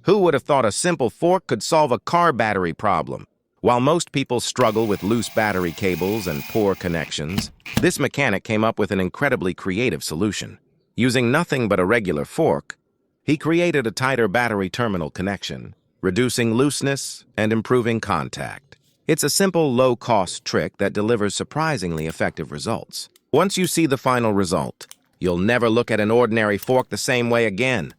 Who would have thought a simple fork could solve a car battery problem? While most people struggle with loose battery cables and poor connections, this mechanic came up with an incredibly creative solution. Using nothing but a regular fork, he created a tighter battery terminal connection, reducing looseness and improving contact. It's a simple, low-cost trick that delivers surprisingly effective results. Once you see the final result, you'll never look at an ordinary fork the same way again.